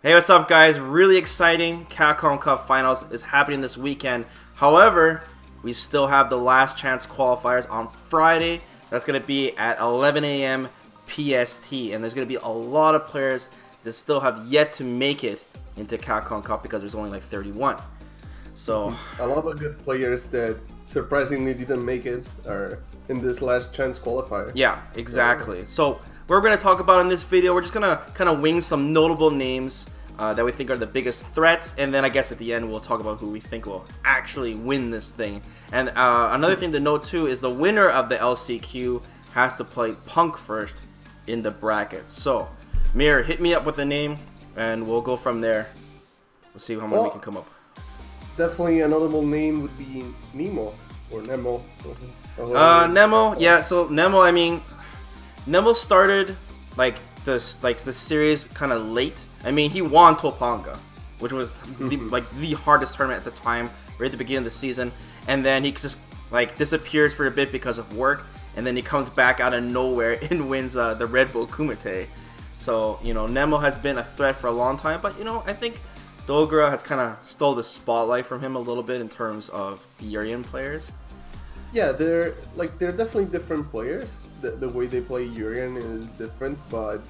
Hey, what's up, guys? Really exciting. Capcom Cup Finals is happening this weekend. However, we still have the last chance qualifiers on Friday. That's going to be at 11 a.m. PST. And there's going to be a lot of players that still have yet to make it into Capcom Cup because there's only like 31. So a lot of good players that surprisingly didn't make it are in this last chance qualifier. Yeah, exactly. So we're going to talk about in this video, we're just going to kind of wing some notable names that we think are the biggest threats, and then I guess at the end we'll talk about who we think will actually win this thing. And another thing to note too is the winner of the LCQ has to play Punk first in the brackets. So Mir, hit me up with a name and we'll go from there. We'll see how many we can come up with. Definitely a notable name would be Nemo or Nemo. Nemo, yeah. So Nemo, I mean, Nemo started like the series kind of late. I mean, he won Topanga, which was the hardest tournament at the time, right at the beginning of the season. And then he just like disappears for a bit because of work, and then he comes back out of nowhere and wins the Red Bull Kumite. So you know, Nemo has been a threat for a long time, but you know, I think Dogra has kind of stole the spotlight from him a little bit in terms of Urian players. Yeah, they're definitely different players. The way they play Urian is different, but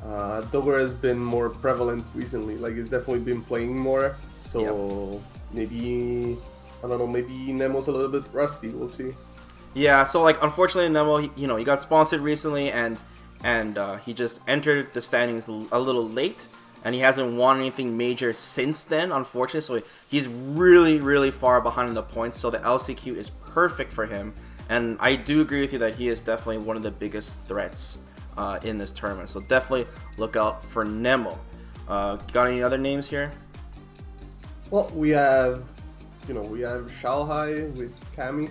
Dogra has been more prevalent recently. Like, he's definitely been playing more. So maybe, I don't know, maybe Nemo's a little bit rusty. We'll see. Yeah, so like unfortunately Nemo, he got sponsored recently, and he just entered the standings a little late. And he hasn't won anything major since then, unfortunately. So he's really far behind in the points. So the LCQ is perfect for him. And I do agree with you that he is definitely one of the biggest threats in this tournament. So definitely look out for Nemo. Got any other names here? Well, we have Xiao Hai with Cammy.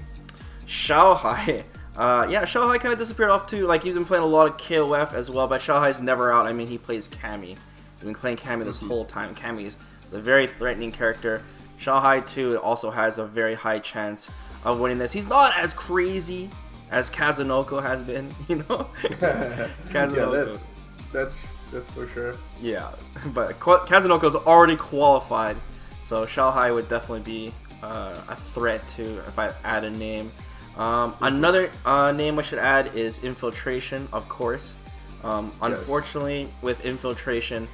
Xiao Hai. Yeah, Xiao Hai kind of disappeared off too. Like, he's been playing a lot of KOF as well, but Xiao Hai's never out. I mean, he plays Cammy. He's been playing Cammy this whole time. Cammy is a very threatening character. Xiao Hai too also has a very high chance of winning this. He's not as crazy as Kazunoko has been, you know. Kazunoko. Yeah, that's for sure. Yeah, but Kazunoko's already qualified, so Xiao Hai would definitely be a threat too if I add a name. Another name I should add is Infiltration, of course. Unfortunately, with Infiltration,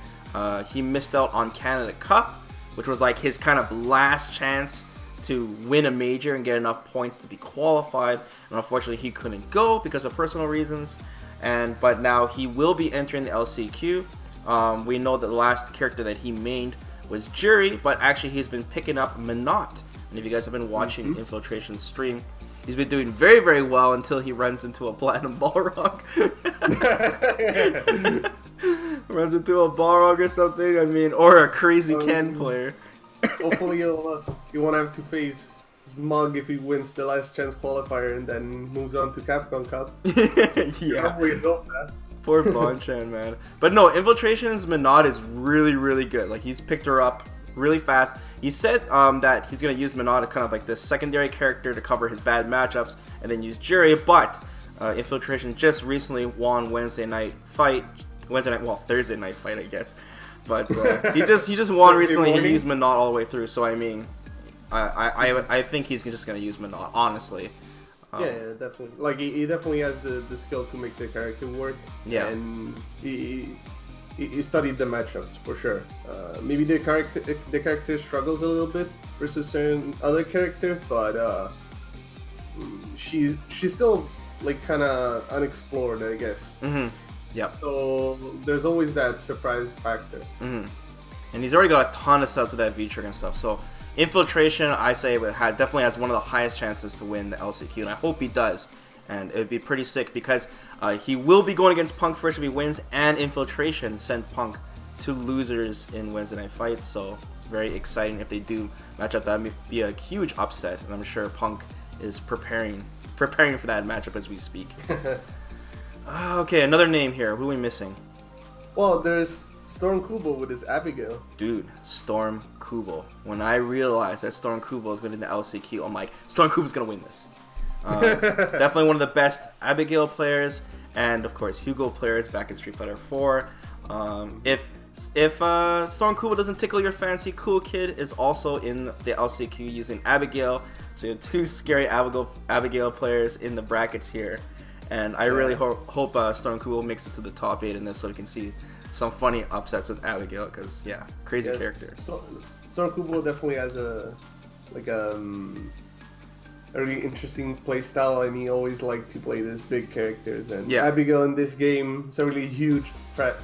he missed out on Canada Cup, which was like his kind of last chance to win a major and get enough points to be qualified. And unfortunately, he couldn't go because of personal reasons. But now he will be entering the LCQ. We know that the last character that he mained was Jury, but actually he's been picking up Minot. And if you guys have been watching Infiltration stream, he's been doing very well until he runs into a Platinum Balrog. Runs into a Balrog or something, I mean, or a crazy Ken player. Hopefully he won't have to face Smug if he wins the last chance qualifier and then moves on to Capcom Cup. Yeah. Always hope that. Poor Bonchan, man. But no, Infiltration's Minot is really good. Like, he's picked her up really fast. He said that he's going to use Minot as kind of like this secondary character to cover his bad matchups and then use Jury, but Infiltration just recently won Thursday night fight, I guess. But he just won recently and he used Minot all the way through, so I mean, I think he's just going to use Minot, honestly. Yeah, definitely. Like, he definitely has the skill to make the character work. Yeah. And he studied the matchups for sure. Maybe the character struggles a little bit versus certain other characters, but she's still like kind of unexplored, I guess. Yep. So there's always that surprise factor. And he's already got a ton of stuff to that V-Trigger and stuff. So Infiltration, I say, definitely has one of the highest chances to win the LCQ, and I hope he does. And it would be pretty sick because he will be going against Punk first if he wins, and Infiltration sent Punk to losers in Wednesday night fights. So very exciting if they do match up. That would be a huge upset, and I'm sure Punk is preparing for that matchup as we speak. Okay, another name here. Who are we missing? Well, there's StormKubo with his Abigail. Dude, StormKubo. When I realized that StormKubo is going to be the LCQ, I'm like, StormKubo's going to win this. Definitely one of the best Abigail players, and of course Hugo players back in Street Fighter 4. If If StormKubo doesn't tickle your fancy, Cool Kid is also in the LCQ using Abigail. So you have two scary Abigail players in the brackets here. And I really hope StormKubo makes it to the top 8 in this so we can see some funny upsets with Abigail, because, yeah, crazy character. StormKubo definitely has a really interesting playstyle, and he always liked to play these big characters. And Abigail in this game is a really huge threat.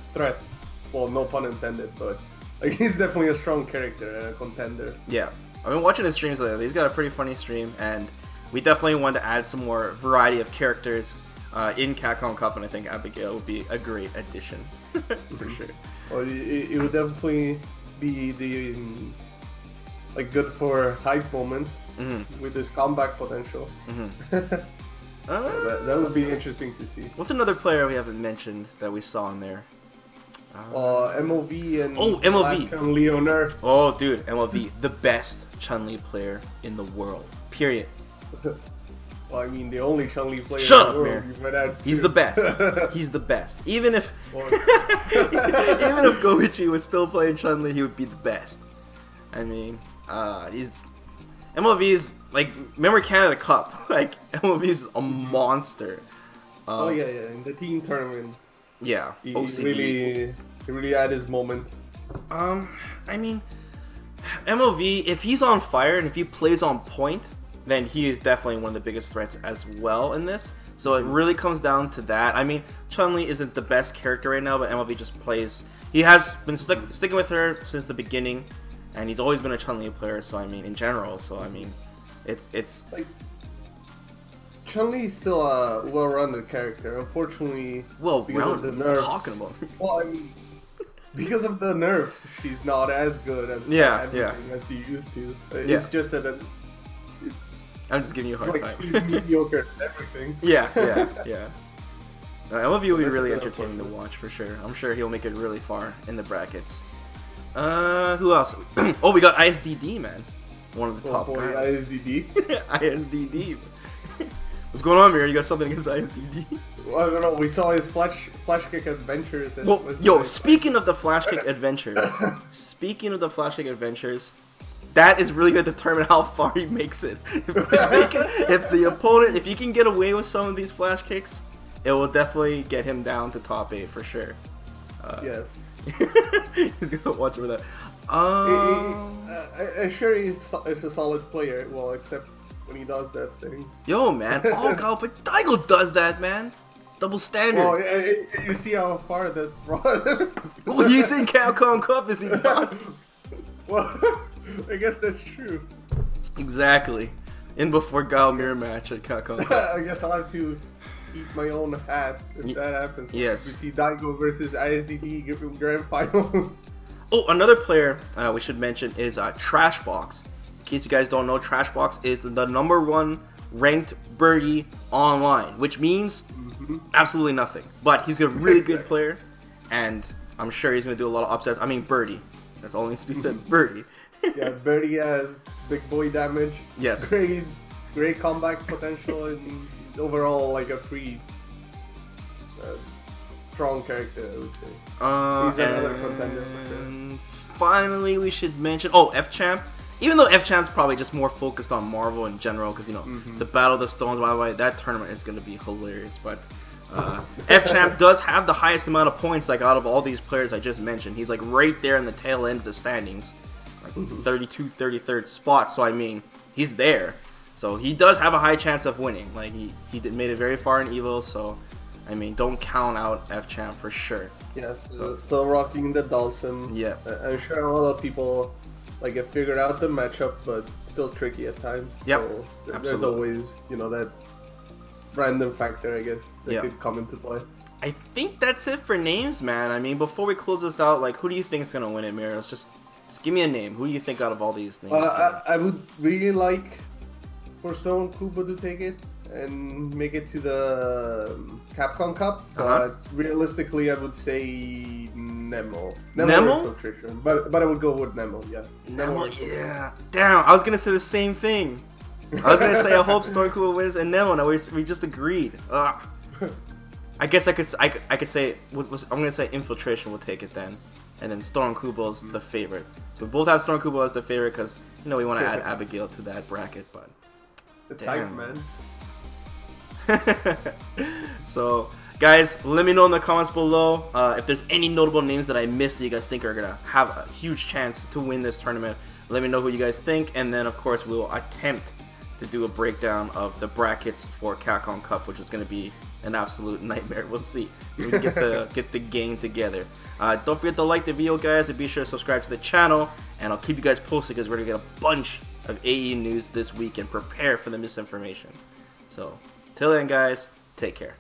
Well, no pun intended, but like, he's definitely a strong character and a contender. Yeah, I've been watching his streams lately. He's got a pretty funny stream, and we definitely want to add some more variety of characters in Capcom Cup, and I think Abigail would be a great addition for sure. Well, it would definitely be the like good for hype moments with this comeback potential. That would be interesting to see. What's another player we haven't mentioned that we saw in there? MOV and MOV. Chun-Li on Earth. Oh, dude, MOV, the best Chun-Li player in the world. Period. Well, I mean, the only Chun-Li player Shut in the world. Up, he's the best. He's the best. Even if Goichi was still playing Chun-Li, he would be the best. I mean, MLV is like, remember Canada Cup? Like, MLV is a monster. In the team tournament. Yeah, he really had his moment. I mean, MLV, if he's on fire and if he plays on point, then he is definitely one of the biggest threats as well in this. So it really comes down to that. I mean, Chun-Li isn't the best character right now, but MLV just plays. He has been sticking with her since the beginning, and he's always been a Chun-Li player. So I mean, in general, so I mean, it's like Chun-Li is still a well-rounded character. Unfortunately, because of the nerfs. Talking about. Well, I mean, because of the nerfs, she's not as good as as she used to. It's just that I'm just giving you a hard time. She's mediocre at everything. Yeah. MLV will be really entertaining to watch for sure. I'm sure he'll make it really far in the brackets. Who else? Oh, we got ISDD, man. One of the top guys. ISDD? ISDD. What's going on, Mir? You got something against ISDD? Well, I don't know. We saw his flash kick adventures. And speaking of the flash kick adventures, that is really going to determine how far he makes it. If you can get away with some of these flash kicks, it will definitely get him down to top 8 for sure. Yes. He's gonna watch over that. I'm sure he's a solid player. Well, except when he does that thing. Yo, man, but Daigo does that, man. Double standard. Oh, and you see how far that brought. Well, he's in Capcom Cup, is he not? Well, I guess that's true. Exactly. In before Guile mirror match at Capcom Cup. I guess I'll have to eat my own hat if that happens. Yes. We see Daigo versus ISDD Grand Finals. Oh, another player we should mention is Trashbox. In case you guys don't know, Trashbox is the #1 ranked birdie online, which means absolutely nothing. But he's a really good player, and I'm sure he's going to do a lot of upsets. I mean, birdie. That's all needs to be said, birdie. Yeah, birdie has big boy damage. Yes. Great comeback potential, and overall, like a pretty strong character, I would say. He's another contender for sure. Finally, we should mention F-Champ. Even though F-Champ's probably just more focused on Marvel in general, because the Battle of the Stones, by the way, that tournament is going to be hilarious. But F-Champ does have the highest amount of points, like out of all these players I just mentioned. He's like right there in the tail end of the standings, like 32, 33rd spot. So I mean, he's there. So he does have a high chance of winning. Like he made it very far in Evo, so I mean, don't count out F-Champ for sure. Yes, still rocking the Dulcim. Yeah, I'm sure a lot of people like have figured out the matchup, but still tricky at times. Yep. So there's always that random factor, I guess, that could come into play. I think that's it for names, man. I mean, before we close this out, like, who do you think is gonna win it, Miros? Just give me a name. Who do you think out of all these names? I would really like for StormKubo to take it and make it to the Capcom Cup, but realistically, I would say Nemo. Nemo? Infiltration. But I would go with Nemo, yeah. Nemo, yeah. Damn, I was gonna say the same thing. I was gonna say I hope StormKubo wins and Nemo. Now we just agreed. I guess I could say I'm gonna say Infiltration will take it then, and then StormKubo's the favorite. So we both have StormKubo as the favorite because we want to add Abigail to that bracket, but it's hype, man. So guys, let me know in the comments below if there's any notable names that I missed that you guys think are gonna have a huge chance to win this tournament. Let me know who you guys think, and then of course we will attempt to do a breakdown of the brackets for Capcom Cup, which is going to be an absolute nightmare. We'll see if we can get the game together. Don't forget to like the video, guys, and be sure to subscribe to the channel, and I'll keep you guys posted because we're going to get a bunch of AE news this week and prepare for the misinformation. So till then, guys, take care.